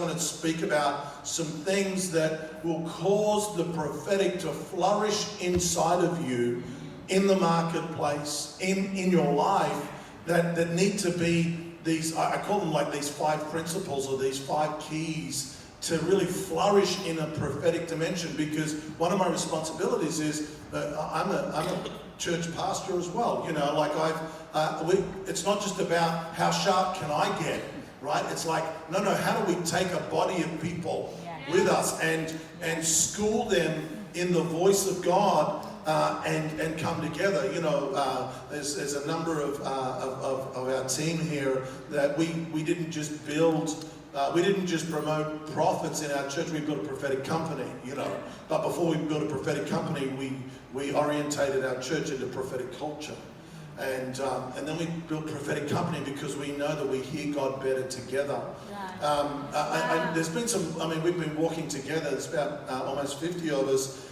I want to speak about some things that will cause the prophetic to flourish inside of you, in the marketplace, in your life, that need to be these, I call them like these 5 principles or these 5 keys to really flourish in a prophetic dimension. Because one of my responsibilities is I'm a church pastor as well. You know, like it's not just about how sharp can I get, right? It's like, no, how do we take a body of people with us and school them in the voice of God and come together? You know, there's a number of our team here that we didn't just build. We didn't just promote prophets in our church, we built a prophetic company, you know. But before we built a prophetic company, we orientated our church into prophetic culture. And then we built prophetic company because we know that we hear God better together. There's been we've been walking together, there's about almost 50 of us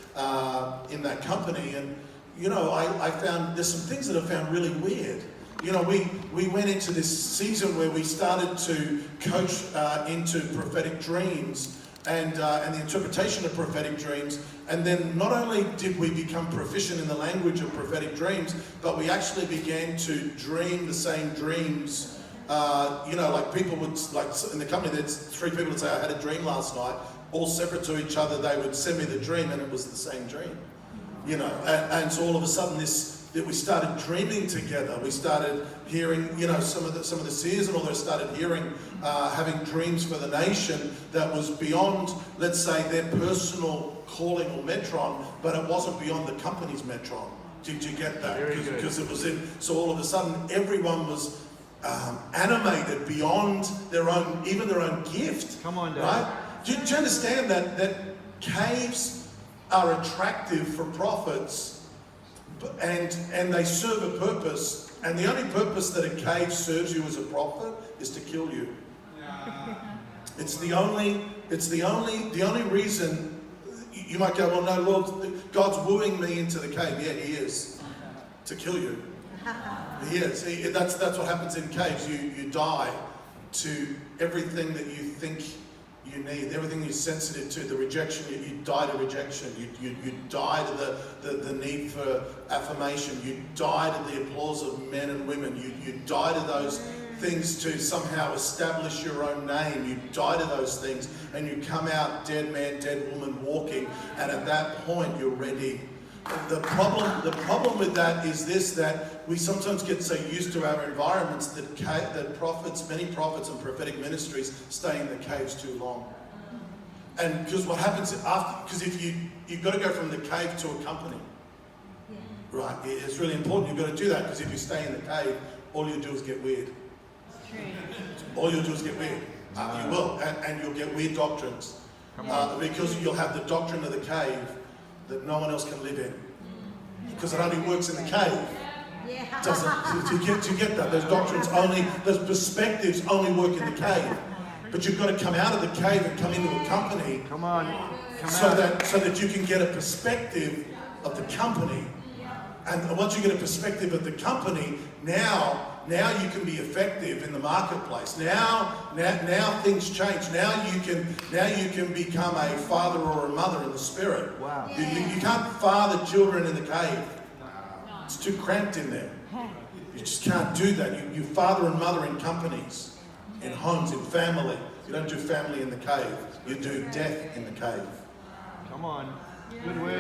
in that company. And, you know, I found there's some things that I found really weird. You know, we went into this season where we started to coach into prophetic dreams and the interpretation of prophetic dreams. And then not only did we become proficient in the language of prophetic dreams, but we actually began to dream the same dreams. You know, like people would, like in the company, there's 3 people would say, I had a dream last night, all separate to each other. They would send me the dream and it was the same dream. You know, and so all of a sudden that we started dreaming together. We started hearing, you know, some of the seers and all those started hearing, having dreams for the nation that was beyond, let's say, their personal calling or metron, but it wasn't beyond the company's metron. Did you get that? Because it was in. So all of a sudden, everyone was animated beyond their own gift. Come on, Dad. Right? Do you understand that caves are attractive for prophets? And they serve a purpose, and the only purpose that a cave serves you as a prophet is to kill you. It's the only reason. You might go, well, no, Lord, God's wooing me into the cave. Yeah, He is, to kill you. He is. That's what happens in caves. You die to everything that you think you need, everything you're sensitive to, the rejection, you die to rejection, you die to the need for affirmation, you die to the applause of men and women, you die to those things to somehow establish your own name, you die to those things, and you come out dead man, dead woman walking, and at that point you're ready. The problem with that is this, that we sometimes get so used to our environments that many prophets and prophetic ministries stay in the caves too long. And because what happens because if you've got to go from the cave to a company, right? It's really important. You've got to do that, because if you stay in the cave, all you do is get weird. All you'll do is get weird. You will, and you'll get weird doctrines, because you'll have the doctrine of the cave that no one else can live in, because it only works in the cave. Do you get that? Those doctrines those perspectives only work in the cave. But you've got to come out of the cave and come into a company. So that you can get a perspective of the company. And once you get a perspective of the company, now you can be effective in the marketplace. Now things change. Now you can become a father or a mother in the spirit. Wow. You can't father children in the cave. It's too cramped in there. You just can't do that. You father and mother in companies, in homes, in family. You don't do family in the cave. You do death in the cave. Come on. Good word.